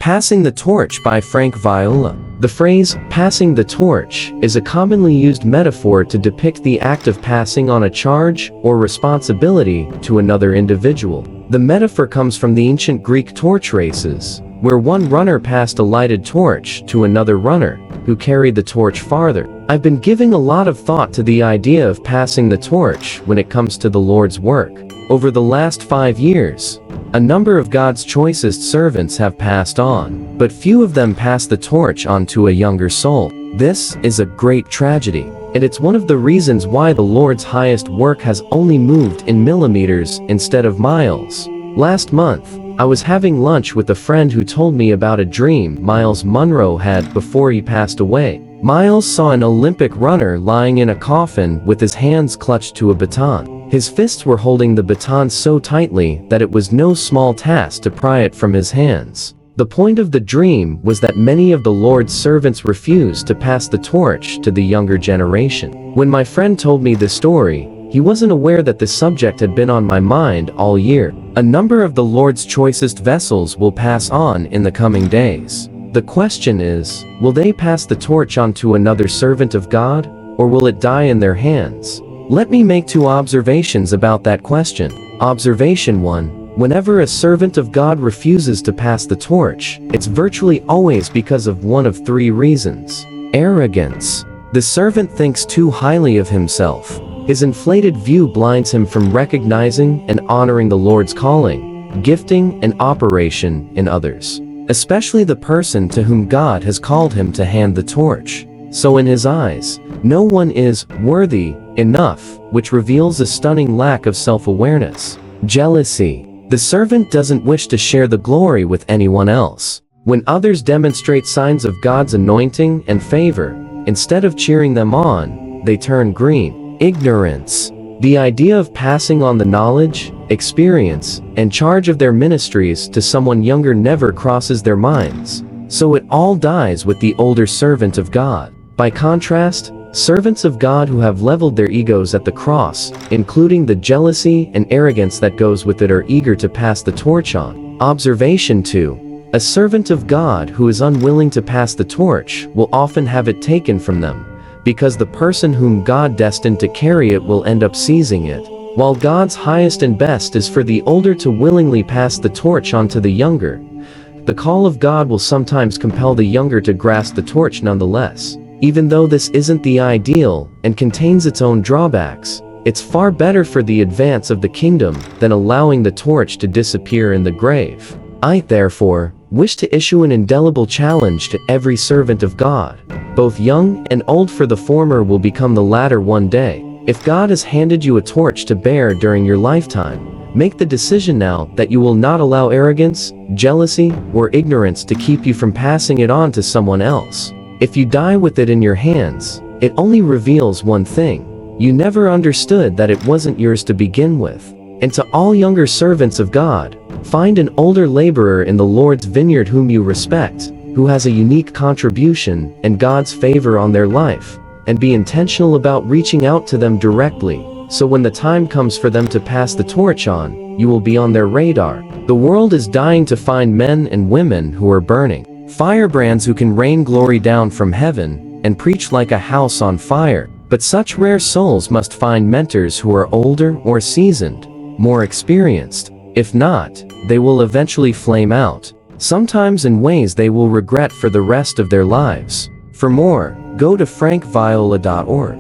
Passing the Torch by Viola. The phrase, passing the torch, is a commonly used metaphor to depict the act of passing on a charge or responsibility to another individual. The metaphor comes from the ancient Greek torch races, where one runner passed a lighted torch to another runner, who carried the torch farther. I've been giving a lot of thought to the idea of passing the torch when it comes to the Lord's work. Over the last 5 years, a number of God's choicest servants have passed on, but few of them pass the torch on to a younger soul. This is a great tragedy, and it's one of the reasons why the Lord's highest work has only moved in millimeters instead of miles. Last month, I was having lunch with a friend who told me about a dream Miles Monroe had before he passed away. Miles saw an Olympic runner lying in a coffin with his hands clutched to a baton. His fists were holding the baton so tightly that it was no small task to pry it from his hands. The point of the dream was that many of the Lord's servants refused to pass the torch to the younger generation. When my friend told me this story, he wasn't aware that this subject had been on my mind all year. A number of the Lord's choicest vessels will pass on in the coming days. The question is, will they pass the torch on to another servant of God, or will it die in their hands? Let me make 2 observations about that question. Observation 1. Whenever a servant of God refuses to pass the torch, it's virtually always because of one of 3 reasons. Arrogance. The servant thinks too highly of himself. His inflated view blinds him from recognizing and honoring the Lord's calling, gifting, and operation in others, especially the person to whom God has called him to hand the torch. So in his eyes, no one is worthy enough, which reveals a stunning lack of self-awareness. Jealousy. The servant doesn't wish to share the glory with anyone else. When others demonstrate signs of God's anointing and favor, instead of cheering them on, they turn green. Ignorance. The idea of passing on the knowledge, experience, and charge of their ministries to someone younger never crosses their minds, so it all dies with the older servant of God. By contrast, servants of God who have leveled their egos at the cross, including the jealousy and arrogance that goes with it, are eager to pass the torch on. Observation 2. A servant of God who is unwilling to pass the torch will often have it taken from them, because the person whom God destined to carry it will end up seizing it. While God's highest and best is for the older to willingly pass the torch on to the younger, the call of God will sometimes compel the younger to grasp the torch nonetheless. Even though this isn't the ideal and contains its own drawbacks, it's far better for the advance of the kingdom than allowing the torch to disappear in the grave. I, therefore, wish to issue an indelible challenge to every servant of God, both young and old, for the former will become the latter one day. If God has handed you a torch to bear during your lifetime, make the decision now that you will not allow arrogance, jealousy, or ignorance to keep you from passing it on to someone else. If you die with it in your hands, it only reveals one thing: you never understood that it wasn't yours to begin with. And to all younger servants of God, find an older laborer in the Lord's vineyard whom you respect, who has a unique contribution and God's favor on their life, and be intentional about reaching out to them directly, so when the time comes for them to pass the torch on, you will be on their radar. The world is dying to find men and women who are burning firebrands who can rain glory down from heaven and preach like a house on fire. But such rare souls must find mentors who are older or seasoned, more experienced. If not, they will eventually flame out, sometimes in ways they will regret for the rest of their lives. For more, go to frankviola.org.